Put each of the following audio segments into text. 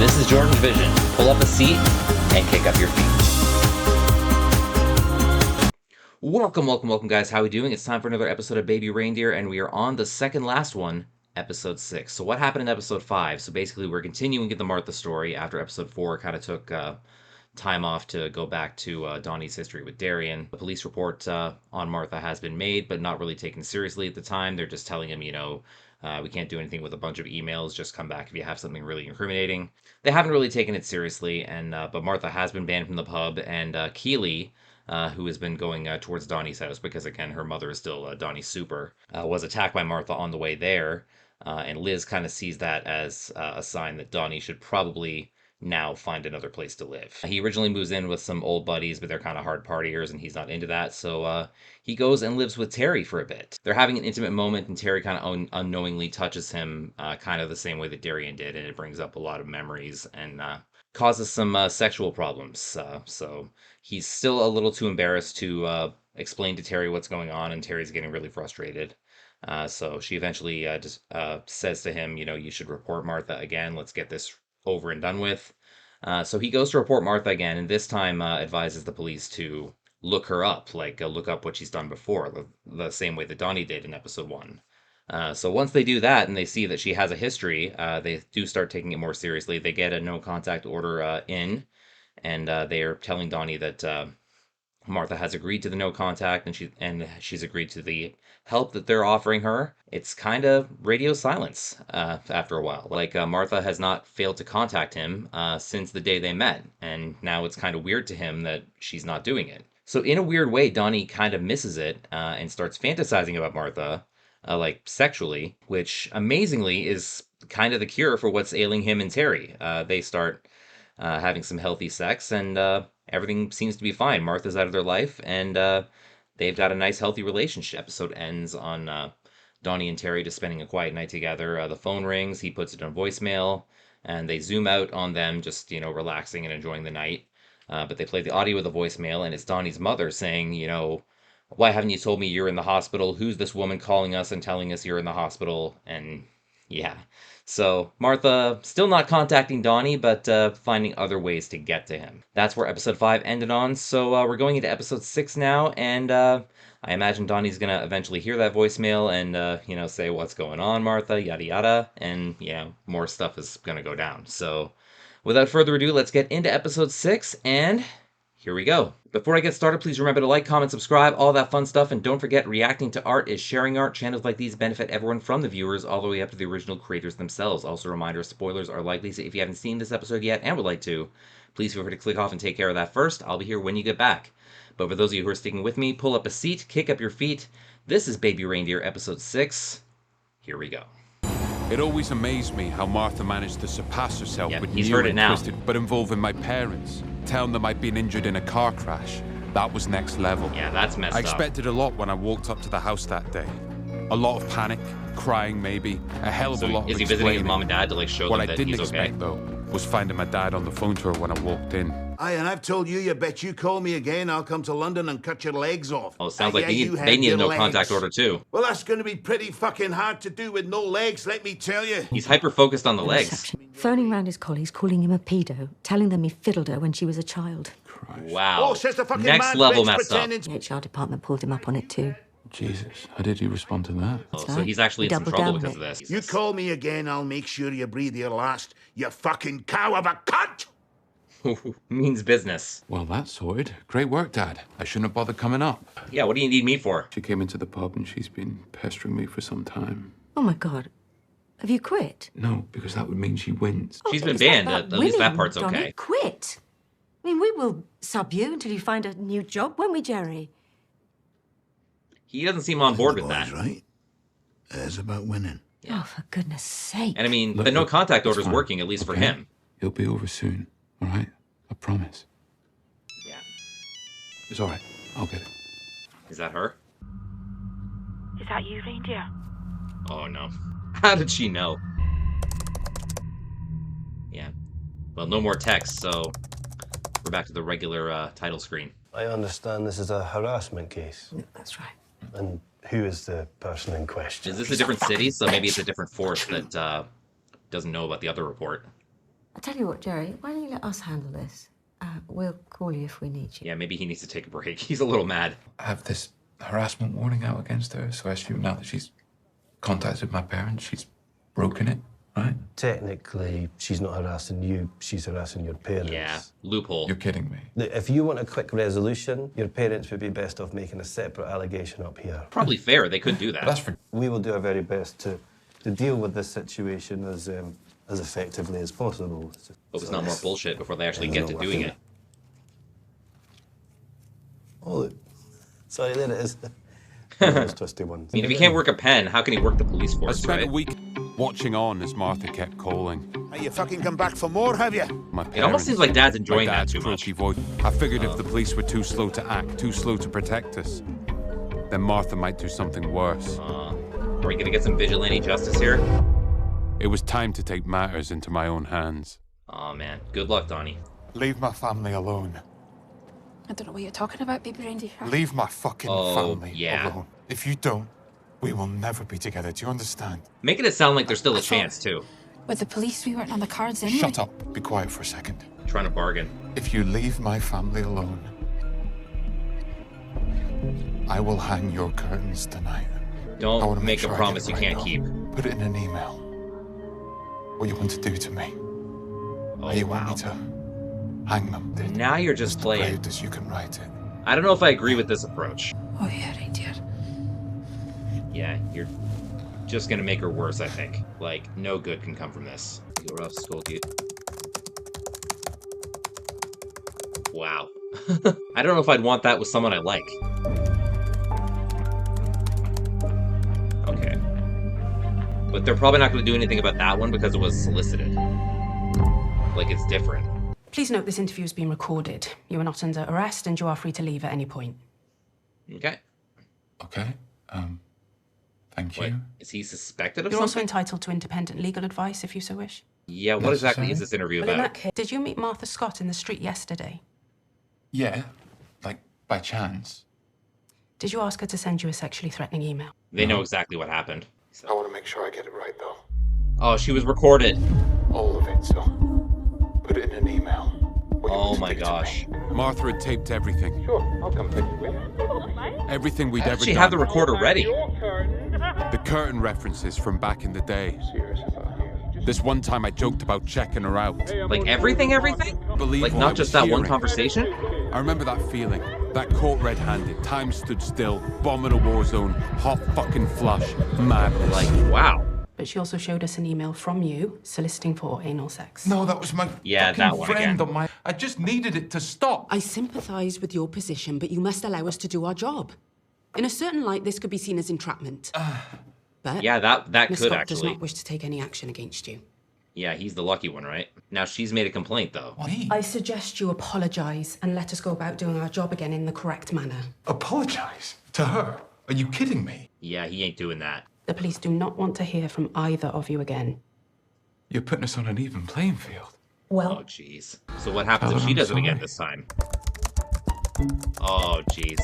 This is JordangeVision. Pull up a seat and kick up your feet. Welcome, guys. How are we doing? It's time for another episode of Baby Reindeer, and we are on the second last one, episode 6. So what happened in episode 5? So basically, we're continuing the Martha story after episode 4 kind of took time off to go back to Donnie's history with Darian. The police report on Martha has been made, but not really taken seriously at the time. They're just telling him, we can't do anything with a bunch of emails. Just come back if you have something really incriminating. They haven't really taken it seriously, and but Martha has been banned from the pub, and Keely, who has been going towards Donnie's house because, again, her mother is still Donnie's super, was attacked by Martha on the way there, and Liz kind of sees that as a sign that Donnie should probably now find another place to live. He originally moves in with some old buddies, but they're kind of hard partiers and he's not into that, so he goes and lives with Terry for a bit. They're having an intimate moment and Terry kind of unknowingly touches him kind of the same way that Darian did, and it brings up a lot of memories and causes some sexual problems. So he's still a little too embarrassed to explain to Terry what's going on, and Terry's getting really frustrated. So she eventually just says to him, you should report Martha again. Let's get this over and done with. So he goes to report Martha again, and this time advises the police to look her up, look up what she's done before, the same way that Donnie did in episode 1. So once they do that and they see that she has a history, they do start taking it more seriously. They get a no contact order in, and they are telling Donnie that Martha has agreed to the no contact, and she's agreed to the help that they're offering her. It's kind of radio silence after a while. Martha has not failed to contact him since the day they met, and now it's kind of weird to him that she's not doing it. So in a weird way, Donnie kind of misses it and starts fantasizing about Martha, sexually, which amazingly is kind of the cure for what's ailing him and Terry. They start having some healthy sex, and everything seems to be fine. Martha's out of their life, and they've got a nice, healthy relationship. Episode ends on Donnie and Terry just spending a quiet night together. The phone rings, he puts it on voicemail, and they zoom out on them just, relaxing and enjoying the night. But they play the audio of the voicemail, and it's Donnie's mother saying, why haven't you told me you're in the hospital? Who's this woman calling us and telling us you're in the hospital? And yeah. So Martha still not contacting Donnie, but finding other ways to get to him. That's where episode 5 ended on. So we're going into episode 6 now, and I imagine Donnie's going to eventually hear that voicemail and, say, what's going on, Martha, yada yada, and, more stuff is going to go down. So without further ado, let's get into episode 6, and here we go. Before I get started, please remember to like, comment, subscribe, all that fun stuff, and don't forget, reacting to art is sharing art. Channels like these benefit everyone from the viewers all the way up to the original creators themselves. Also, a reminder, spoilers are likely, so if you haven't seen this episode yet and would like to, please feel free to click off and take care of that first. I'll be here when you get back. But for those of you who are sticking with me, pull up a seat, kick up your feet. This is Baby Reindeer, episode 6. Here we go. It always amazed me how Martha managed to surpass herself with he's new heard it and now. twisted, but involving my parents, telling them I'd been injured in a car crash. That was next level. Yeah, that's messed I up. expected a lot when I walked up to the house that day. A lot of panic, crying maybe, a hell of a lot of is he visiting his explaining. mom and dad to show What them I that didn't he's expect okay? though was finding my dad on the phone to her when I walked in. Aye, and I've told you, you bet you call me again, I'll come to London and cut your legs off. Oh, it sounds like you they had need a your no legs. contact order too. Well, that's going to be pretty fucking hard to do with no legs, let me tell you. He's hyper-focused on the legs. Reception. Phoning round his colleagues, calling him a pedo, telling them he fiddled her when she was a child. Wow. Oh, says the fucking Next mad level bitch messed up. pretending The HR department pulled him up on it too. Jesus, how did he respond to that? Oh, That's so right. he's actually He in some doubled trouble down because on of this. You call me again, I'll make sure you breathe your last, you fucking cow of a cunt! Means business. Well, that's sorted. Great work, Dad. I shouldn't have bothered coming up. Yeah, what do you need me for? She came into the pub and she's been pestering me for some time. Oh my God. Have you quit? No, because that would mean she wins. She's been Is that banned. about At least that winning, part's Donnie? okay. Quit. I mean, we will sub you until you find a new job, won't we, Jerry? He doesn't seem on board with Boys, that. right? It's about winning. Oh, for goodness sake. And I mean, Look, the no look, contact that's order's fine, working, at least for okay? him. It'll be over soon, all right? I promise. Yeah. It's all right. I'll get it. Is that her? Is that you, Reindeer? Oh no. How did she know? Yeah. Well, no more text, so we're back to the regular title screen. I understand this is a harassment case. That's right. And who is the person in question? Is this a different city? So maybe it's a different force that doesn't know about the other report. I'll tell you what, Jerry, why don't you let us handle this? We'll call you if we need you. Yeah, maybe he needs to take a break. He's a little mad. I have this harassment warning out against her, so I assume now that she's contacted my parents, she's broken it, right? Technically, she's not harassing you, she's harassing your parents. Yeah, loophole. You're kidding me. Look, if you want a quick resolution, your parents would be best off making a separate allegation up here. Probably fair. They could do that. That's for... We will do our very best to deal with this situation as effectively as possible. Hope it's not more bullshit before they actually get to doing it. Oh, look. Sorry, there it is. Those twisty ones. I mean, if he can't work a pen, how can he work the police I force, spent right? a week watching on as Martha kept calling. Hey, you fucking come back for more, have you? My parents, It almost seems like Dad's my enjoying that dad's too much. croaky voice. I figured if the police were too slow to act, too slow to protect us, then Martha might do something worse. Are we gonna get some vigilante justice here? It was time to take matters into my own hands. Oh man, good luck, Donnie. Leave my family alone. I don't know what you're talking about, baby Reindeer. Leave my fucking family yeah. alone. If you don't, we will never be together. Do you understand? Making it sound like there's still a chance too. With the police, we weren't on the cards anyway. Shut up. Be quiet for a second. Trying to bargain. If you leave my family alone, I will hang your curtains tonight. I want Don't to make a sure I promise get you it can't right, keep. though. Put it in an email. What you want to do to me. Oh How you want wow. me to hang them. Now you're just As playing. depraved as you can write it. I don't know if I agree with this approach. Oh yeah, Reindeer. Yeah, you're just gonna make her worse, I think. Like, no good can come from this. You're off school, dude. Wow. I don't know if I'd want that with someone I like. Okay. But they're probably not gonna do anything about that one because it was solicited. Like, it's different. Please note this interview is being recorded. You are not under arrest and you are free to leave at any point. Okay. Okay, thank you. Wait, is he suspected of You're also something? entitled to independent legal advice if you so wish. Yeah, what exactly Necessary? is this interview Well, in about? that case, did you meet Martha Scott in the street yesterday? Yeah, like, by chance. Did you ask her to send you a sexually threatening email? They know exactly what happened. I want to make sure I get it right, though. Oh, she was recorded. All of it, so put it in an email. What you Oh want to my do to gosh. me. Martha had taped everything. Sure, I'll come take you with. Everything we'd ever She done. had the recorder ready. The curtain references from back in the day. Serious about you. This one time I joked about checking her out. Like everything? Believe Like what I not just was that one hearing. conversation? I remember that feeling. That caught red-handed, time stood still, bomb in a war zone, hot fucking flush, madness. Like, wow. But she also showed us an email from you soliciting for anal sex. No, that was my Yeah, fucking that one friend again. on my... I just needed it to stop. I sympathise with your position, but you must allow us to do our job. In a certain light, this could be seen as entrapment. But Yeah, that Miss could Scott does actually. not wish to take any action against you. Yeah, he's the lucky one, right? Now she's made a complaint though. Me? I suggest you apologise and let us go about doing our job again in the correct manner. Apologize? To her? Are you kidding me? Yeah, he ain't doing that. The police do not want to hear from either of you again. You're putting us on an even playing field. Oh Well, jeez. So what happens Tell if her she I'm does it again sorry. this time? Oh jeez.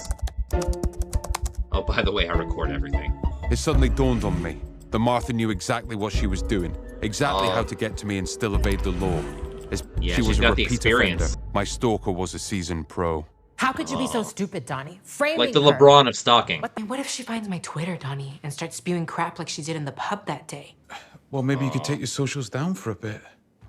Oh, by the way, I record everything. It suddenly dawned on me that Martha knew exactly what she was doing, exactly how to get to me and still evade the law. As Yeah, she was she's a got the repeat experience. offender. My stalker was a seasoned pro. How could you be so stupid, Donnie? Framing Like the her. LeBron of stalking. What if she finds my Twitter, Donnie, and starts spewing crap like she did in the pub that day? Well, maybe you could take your socials down for a bit.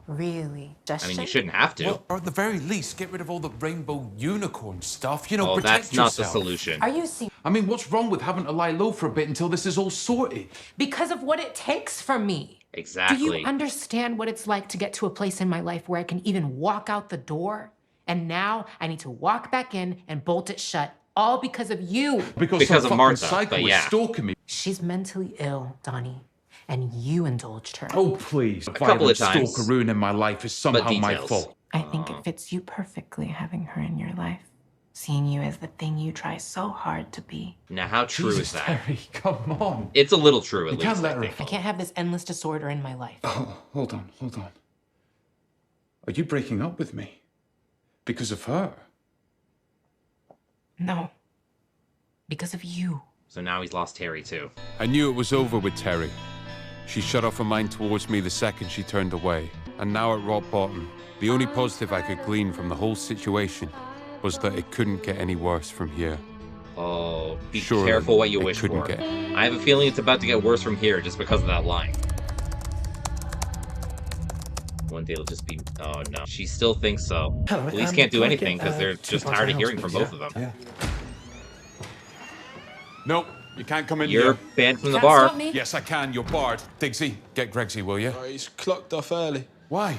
Really? I mean, you shouldn't have to. Well, or at the very least, get rid of all the rainbow unicorn stuff. You know, Oh, protect that's not the yourself. solution. Are you serious? I mean, what's wrong with having to lie low for a bit until this is all sorted? Because of what it takes from me. Exactly. Do you understand what it's like to get to a place in my life where I can even walk out the door? And now I need to walk back in and bolt it shut, all because of you. Because Because some of fucking Martha, psycho but was yeah. stalking me. She's mentally ill, Donnie, and you indulged her. Oh, please. A couple of times. stalker ruining my life is somehow my details. fault. I think it fits you perfectly having her in your life, seeing you as the thing you try so hard to be. Now, how true Jesus, is that? Terry, come on. It's a little true, at You least. can't let I her think. I can't have this endless disorder in my life. Oh, hold on. Are you breaking up with me? Because of her? No. Because of you. So now he's lost Terry too. I knew it was over with Terry. She shut off her mind towards me the second she turned away. and now at rock bottom. The only positive I could glean from the whole situation was that it couldn't get any worse from here. Oh, be Surely careful what you it wish couldn't for. get- I have a feeling it's about to get worse from here just because of that line. One day it'll just be... Oh, no. She still thinks so. Hello, Police can't do can I anything get, because they're 2 just pints tired of of hearing house, from please, both of them. Yeah. Nope, you can't come in You're here. banned from the Can't bar. stop me. Yes, I can. You're barred. Diggsy, get Gregsy, will you? He's clocked off early. Why?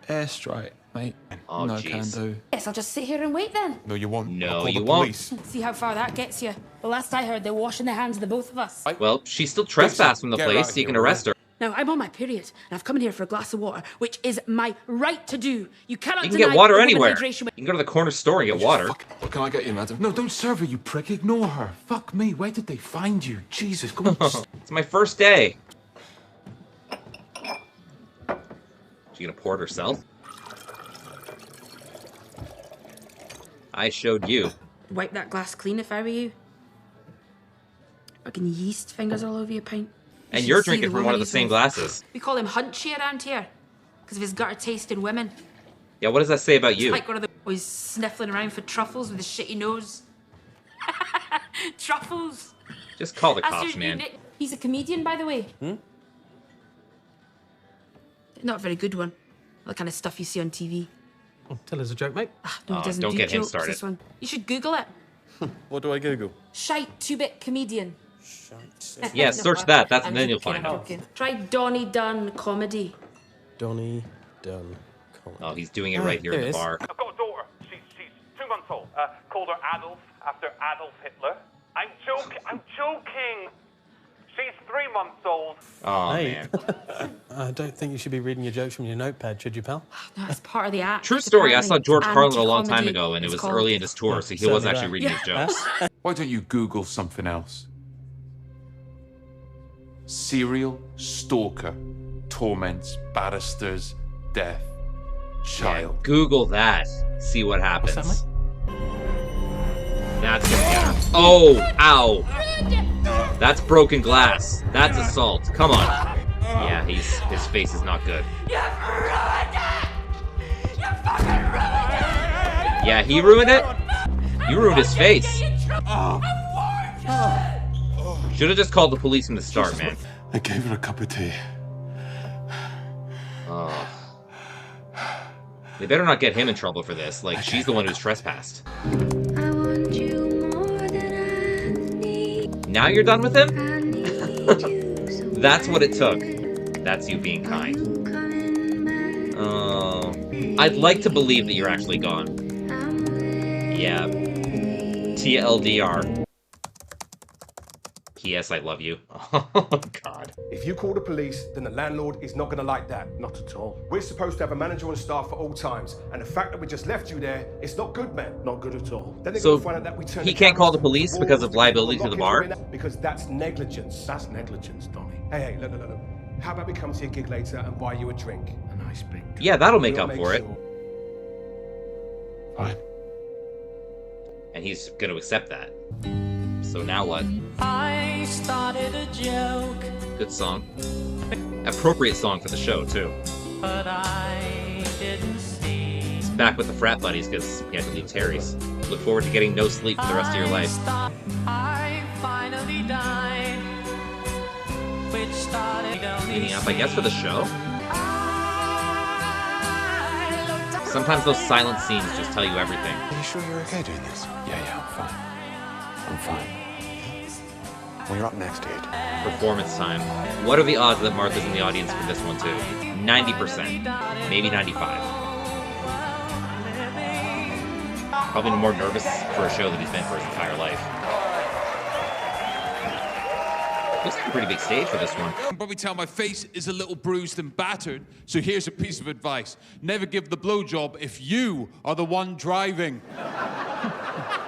Airstrike, mate. Oh, no jeez. can do. Yes, I'll just sit here and wait then. No, you won't. No, I'll call you the won't. police. See how far that gets you. The last I heard, they're washing their hands of the both of us. Well, she's still trespassed from the Get her place, out so you here, can will arrest her. Now, I'm on my period, and I've come in here for a glass of water, which is my right to do. You cannot You can deny get water a woman anywhere. hydration You can go to the corner store and get water. What can I get you, madam? No, don't serve her, you prick. Ignore her. Fuck me. Where did they find you? Jesus, come on. It's my first day. She gonna pour it herself? I showed you. Wipe that glass clean if I were you. Fucking yeast fingers all over your pint. And should you're see drinking the from one woman of the he's same with. glasses. We call him Hunchy around here because of his gutter taste in women. Yeah, what does that say about He's you? like one of the boys sniffling around for truffles with his shitty nose. Truffles. Just call the That's cops, your man. new nick- He's a comedian, by the way. Not a very good one. The kind of stuff you see on TV. Tell us a joke, mate. No, he Oh, doesn't don't do get him jokes, started. this one. You should Google it. What do I Google? Shite 2-bit comedian. Yeah, search that. That's- then you'll find out. Try Donnie Dunn comedy. Donnie Dunn. Oh, he's doing it right here in the bar. I've got a daughter. She's 2 months old. Called her Adolf after Adolf Hitler. I'm joking. She's 3 months old. Oh, man. I don't think you should be reading your jokes from your notepad, should you, pal? No, it's part of the act. True story. I saw apparently. George Carlin a long time Anti-comedy, ago, and it it's was called. early in his tour, so he certainly was actually that. reading his jokes. Why don't you Google something else? Serial stalker torments barristers, death, child. Google that. See what happens. What's That's gonna get her. Oh, ow. That's broken glass. That's assault. Come on. Yeah, his face is not good. Yeah, he ruined it? You ruined his face. Should have just called the police from the start, man. I gave her a cup of tea. Oh. They better not get him in trouble for this. Like, she's the one who's trespassed. Now you're done with him? That's what it took. That's you being kind. Oh. I'd like to believe that you're actually gone. Yeah. TLDR. P.S. I love you. Oh, God. If you call the police, then the landlord is not going to like that. Not at all. We're supposed to have a manager on staff for all times, and the fact that we just left you there, it's not good, man. Not good at all. Then they're So, going to find out that we turned he the can't call the cameras, police walls, because of liability to the bar? Because that's negligence. That's negligence, Donnie. Hey, look. How about we come to your gig later and buy you a drink? A nice big... Yeah, that'll make We'll up for it. sure. Fine. And he's going to accept that. So now what? I started a joke, Good song. Appropriate song for the show, too. but I didn't see. He's back with the frat buddies because he had to leave Terry's. Look forward to getting no sleep for the rest of your life. I finally died, which started Meeting up, I guess, for the show? Sometimes those silent scenes just tell you everything. Are you sure you're okay doing this? Yeah, I'm fine. I'm fine. Well, you're up next, dude. Performance time. What are the odds that Martha's in the audience for this one, too? 90%. Maybe 95. Probably more nervous for a show that he's been for his entire life. Looks like a pretty big stage for this one. You can probably tell my face is a little bruised and battered, so here's a piece of advice. Never give the blowjob if you are the one driving.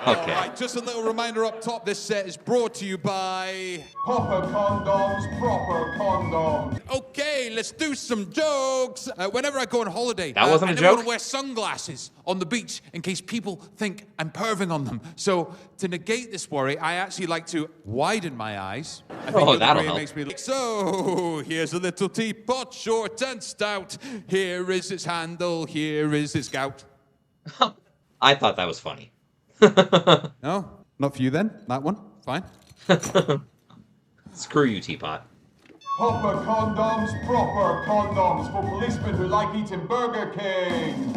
Okay. All right, just a little reminder up top. This set is brought to you by... Proper condoms, proper condoms. Okay, let's do some jokes. Whenever I go on holiday, That wasn't I a never want joke? to wear sunglasses on the beach in case people think I'm perving on them. So to negate this worry, I actually like to widen my eyes. I Oh, the that'll gray help. makes me look... So here's a little teapot, short and stout. Here is its handle, here is its gout. I thought that was funny. No, not for you then. That one, fine. Screw you, teapot. Proper condoms for policemen who like eating Burger King.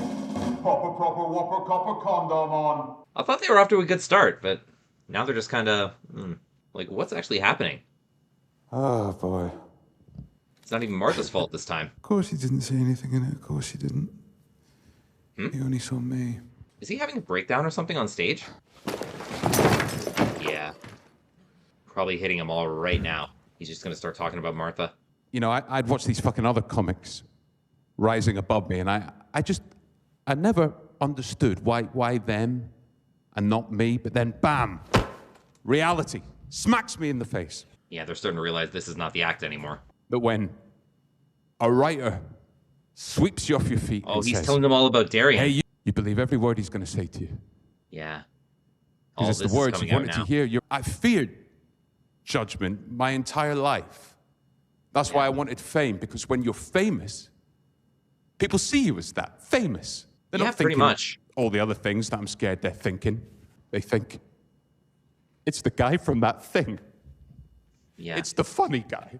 Proper whopper copper condom on. I thought they were off to a good start, but now they're just kind of like, what's actually happening? Oh, boy. It's not even Martha's fault this time. Of course he didn't say anything in it. Of course he didn't. He only saw me. Is he having a breakdown or something on stage? Yeah. Probably hitting him all right now. He's just going to start talking about Martha. You know, I'd watch these fucking other comics rising above me, and I never understood why them and not me, but then bam, reality smacks me in the face. Yeah, they're starting to realize this is not the act anymore. That when a writer sweeps you off your feet Oh, and he's says, telling them all about Darian. hey, you believe every word he's going to say to you. Yeah. All Because this it's the is words you coming out wanted to now. hear. I feared judgment my entire life. That's why I wanted fame, because when you're famous, people see you as that, famous. They're Yeah, not pretty thinking much. all the other things that I'm scared they're thinking. They think, it's the guy from that thing. Yeah. It's the funny guy.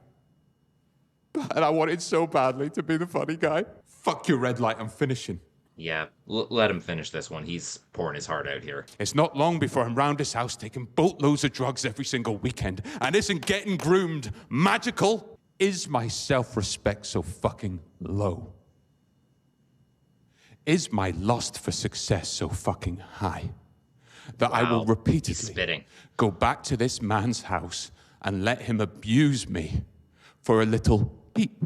And I wanted so badly to be the funny guy. Fuck your red light, I'm finishing. Yeah, let him finish this one. He's pouring his heart out here. It's not long before I'm round his house taking boatloads of drugs every single weekend and isn't getting groomed magical. Is my self-respect so fucking low? Is my lust for success so fucking high that I will Wow, repeatedly he's spitting. go back to this man's house and let him abuse me for a little peep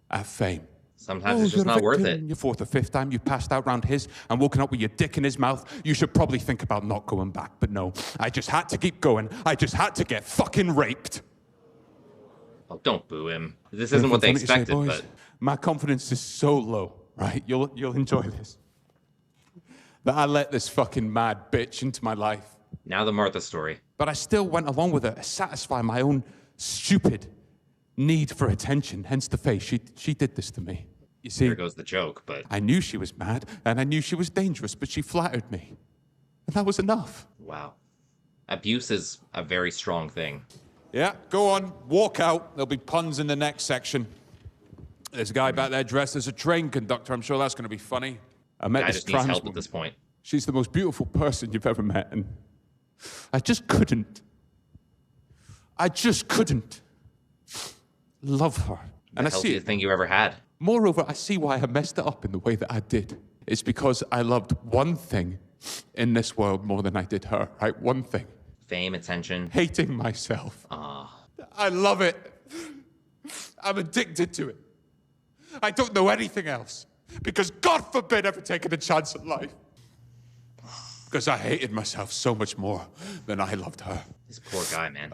at fame? Sometimes it's just you're a not worth victim. it. Your fourth or fifth time you passed out round his and woken up with your dick in his mouth, you should probably think about not going back. But no, I just had to keep going. I just had to get fucking raped. Oh, don't boo him. This isn't what they Funny to say, expected, boys. but My confidence is so low, right? You'll enjoy this. That I let this fucking mad bitch into my life. now the Martha story. But I still went along with her to satisfy my own stupid need for attention, hence the face. She did this to me. You see, There goes the joke, but I knew she was mad, and I knew she was dangerous, but she flattered me. And that was enough. wow. Abuse is a very strong thing. Yeah, go on, walk out. There'll be puns in the next section. There's a guy back there dressed as a train conductor. I'm sure that's going to be funny. I met Guy this just needs trans help at woman. this point. She's the most beautiful person you've ever met, and I just couldn't love her. And I see healthiest it. thing you ever had. Moreover, I see why I messed it up in the way that I did. It's because I loved one thing in this world more than I did her, right? One thing. Fame, attention. Hating myself. I love it. I'm addicted to it. I don't know anything else. Because God forbid ever taking a chance at life. Because I hated myself so much more than I loved her. This poor guy, man.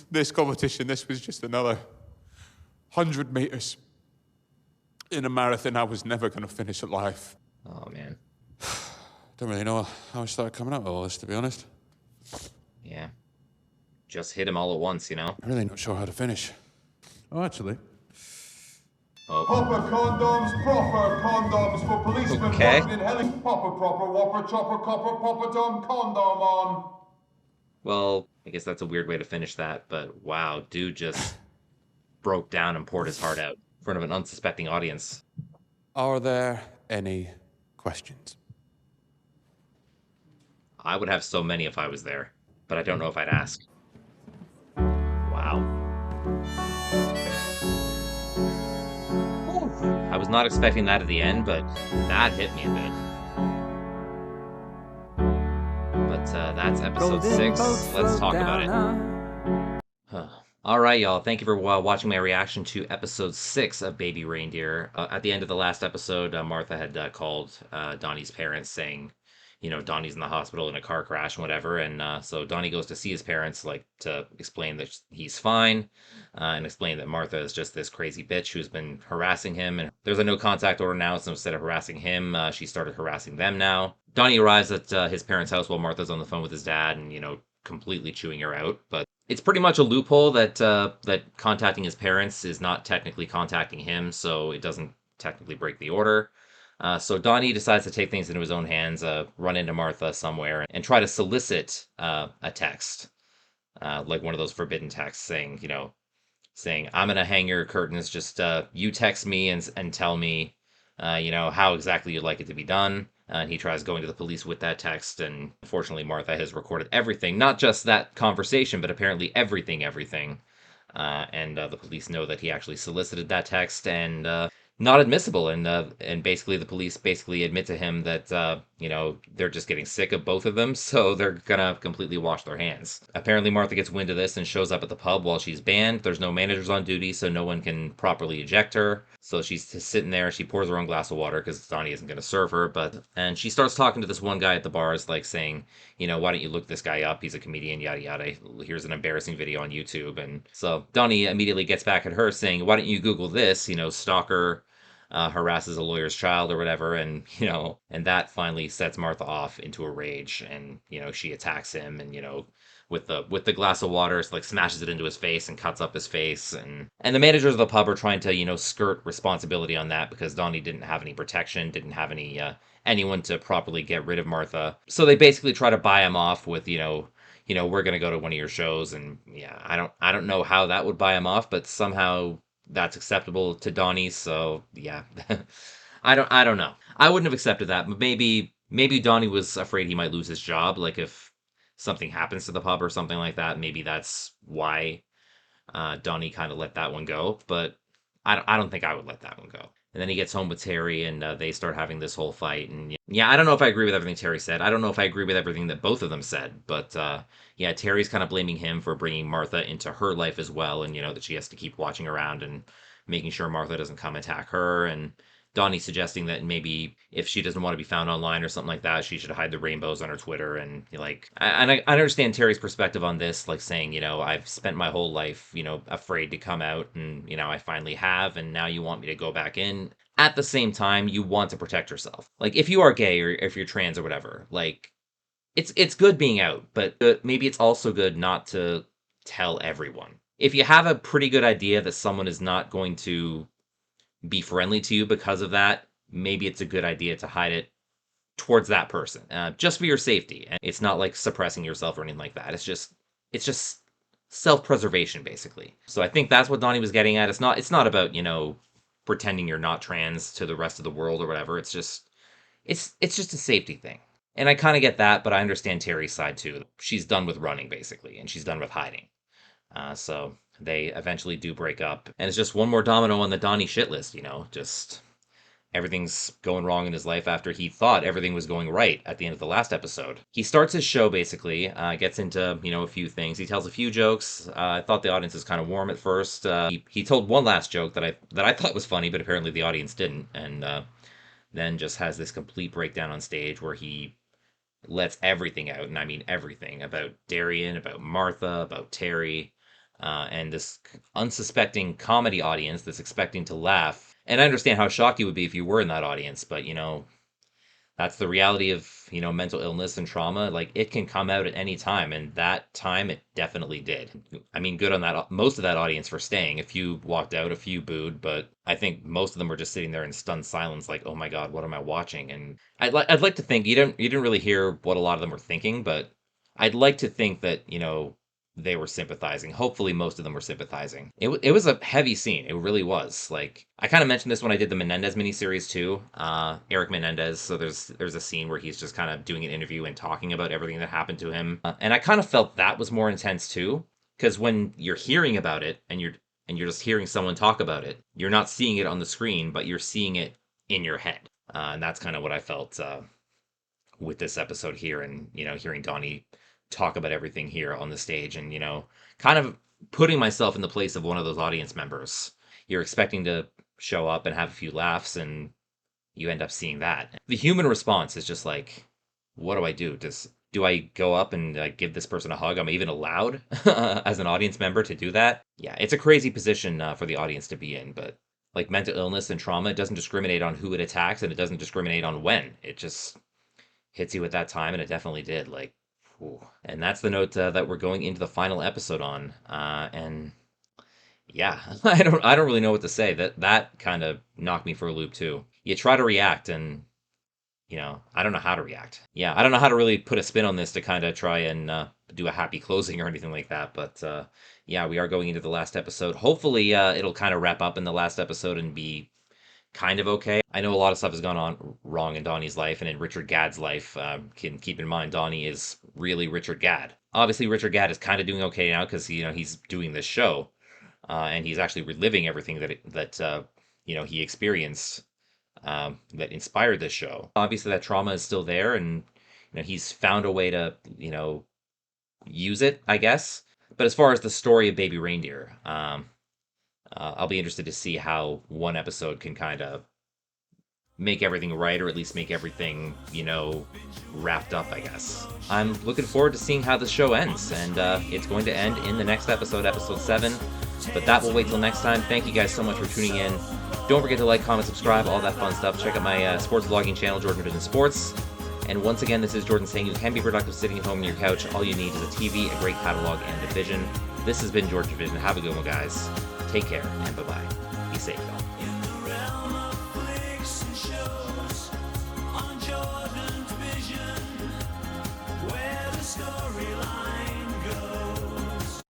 This competition, this was just another 100 meters in a marathon I was never going to finish alive. Oh, man. Don't really know how I started coming out with all this, to be honest. Yeah. Just hit him all at once, you know? I'm really not sure how to finish. Oh, actually. Proper condoms for policemen Okay. working in heli. Proper whopper chopper copper poppadom condom on. Well, I guess that's a weird way to finish that, but wow, dude just broke down and poured his heart out in front of an unsuspecting audience. Are there any questions? I would have so many if I was there, but I don't know if I'd ask. Wow. I was not expecting that at the end, but that hit me a bit. But that's episode 6. Let's talk about it. All right, y'all. Thank you for watching my reaction to episode 6 of Baby Reindeer. At the end of the last episode, Martha had called Donnie's parents saying, Donnie's in the hospital in a car crash and whatever. And so Donnie goes to see his parents, like to explain that he's fine, and explain that Martha is just this crazy bitch who's been harassing him. And there's a no contact order now, so instead of harassing him, she started harassing them now. Donnie arrives at his parents' house while Martha's on the phone with his dad and, completely chewing her out. But it's pretty much a loophole that contacting his parents is not technically contacting him, so it doesn't technically break the order. So Donnie decides to take things into his own hands, run into Martha somewhere, and try to solicit a text, like one of those forbidden texts saying, I'm going to hang your curtains, just you text me and tell me, how exactly you'd like it to be done. And he tries going to the police with that text, and unfortunately Martha has recorded everything, not just that conversation, but apparently everything. And the police know that he actually solicited that text, and not admissible. And basically the police admit to him that they're just getting sick of both of them, so they're gonna completely wash their hands. Apparently Martha gets wind of this and shows up at the pub while she's banned. There's no managers on duty, so no one can properly eject her. So she's just sitting there. She pours her own glass of water because Donnie isn't gonna serve her. And she starts talking to this one guy at the bars, like saying, why don't you look this guy up? He's a comedian, yada yada. Here's an embarrassing video on YouTube. And so Donnie immediately gets back at her saying, why don't you Google this? Stalker harasses a lawyer's child or whatever, and that finally sets Martha off into a rage, and she attacks him, and with the glass of water, like smashes it into his face and cuts up his face, and the managers of the pub are trying to skirt responsibility on that because Donnie didn't have any protection, didn't have any anyone to properly get rid of Martha, so they basically try to buy him off with we're gonna go to one of your shows, and yeah, I don't know how that would buy him off, but somehow that's acceptable to Donnie, so yeah. I don't know. I wouldn't have accepted that, but maybe Donnie was afraid he might lose his job, like if something happens to the pub or something like that, maybe that's why Donnie kind of let that one go, but I don't think I would let that one go. And then he gets home with Terry, and they start having this whole fight. And yeah, I don't know if I agree with everything Terry said. I don't know if I agree with everything that both of them said. But yeah, Terry's kind of blaming him for bringing Martha into her life as well. And, that she has to keep watching around and making sure Martha doesn't come attack her. And Donnie suggesting that maybe if she doesn't want to be found online or something like that, she should hide the rainbows on her Twitter. And I understand Terry's perspective on this, like saying, I've spent my whole life, afraid to come out, and, I finally have, and now you want me to go back in. At the same time, you want to protect yourself. Like, if you are gay or if you're trans or whatever, like, it's good being out, but maybe it's also good not to tell everyone. If you have a pretty good idea that someone is not going to be friendly to you because of that, maybe it's a good idea to hide it towards that person, just for your safety. And it's not like suppressing yourself or anything like that. It's just self-preservation, basically. So I think that's what Donnie was getting at. It's not about, pretending you're not trans to the rest of the world or whatever. It's just a safety thing. And I kind of get that, but I understand Terry's side too. She's done with running, basically, and she's done with hiding. So they eventually do break up, and it's just one more domino on the Donnie shit list, just everything's going wrong in his life after he thought everything was going right at the end of the last episode. He starts his show, basically, gets into, a few things. He tells a few jokes. I thought the audience was kind of warm at first. He told one last joke that I thought was funny, but apparently the audience didn't, and then just has this complete breakdown on stage where he lets everything out, and I mean everything, about Darian, about Martha, about Terry, and this unsuspecting comedy audience that's expecting to laugh. And I understand how shocked you would be if you were in that audience, but, that's the reality of, mental illness and trauma. Like, it can come out at any time, and that time it definitely did. I mean, good on that, most of that audience for staying. A few walked out, a few booed, but I think most of them were just sitting there in stunned silence, like, oh my God, what am I watching? And I'd like to think, you didn't really hear what a lot of them were thinking, but I'd like to think that, they were sympathizing. Hopefully most of them were sympathizing. It was a heavy scene. It really was. Like, I kind of mentioned this when I did the Menendez miniseries too. Eric Menendez. So there's a scene where he's just kind of doing an interview and talking about everything that happened to him. And I kind of felt that was more intense too. Because when you're hearing about it and you're just hearing someone talk about it, you're not seeing it on the screen, but you're seeing it in your head. And that's kind of what I felt with this episode here, and, hearing Donnie talk about everything here on the stage, and kind of putting myself in the place of one of those audience members. You're expecting to show up and have a few laughs, and you end up seeing that. The human response is just like, what do I do? Do I go up and give this person a hug? Am I even allowed as an audience member to do that? Yeah, it's a crazy position for the audience to be in, but like mental illness and trauma, it doesn't discriminate on who it attacks, and it doesn't discriminate on when. It just hits you at that time, and it definitely did. Like, whew. And that's the note that we're going into the final episode on. And yeah, I don't really know what to say. That kind of knocked me for a loop too. You try to react, and I don't know how to react. Yeah, I don't know how to really put a spin on this to kind of try and do a happy closing or anything like that. But yeah, we are going into the last episode. Hopefully, it'll kind of wrap up in the last episode and be kind of okay. I know a lot of stuff has gone on wrong in Donnie's life and in Richard Gadd's life. Can keep in mind, Donnie is really Richard Gadd. Obviously, Richard Gadd is kind of doing okay now because he's doing this show, and he's actually reliving everything that he experienced. That inspired this show. Obviously, that trauma is still there, and he's found a way to use it, I guess. But as far as the story of Baby Reindeer, I'll be interested to see how one episode can kind of make everything right, or at least make everything wrapped up, I guess. I'm looking forward to seeing how the show ends, and it's going to end in the next episode, episode 7. But that will wait till next time. Thank you guys so much for tuning in. Don't forget to like, comment, subscribe, all that fun stuff. Check out my sports vlogging channel, JordangeVision Sports. And once again, this is Jordan saying you can be productive sitting at home on your couch. All you need is a TV, a great catalog, and a vision. This has been JordangeVision. Have a good one, guys. Take care, and bye-bye. Be safe, y'all.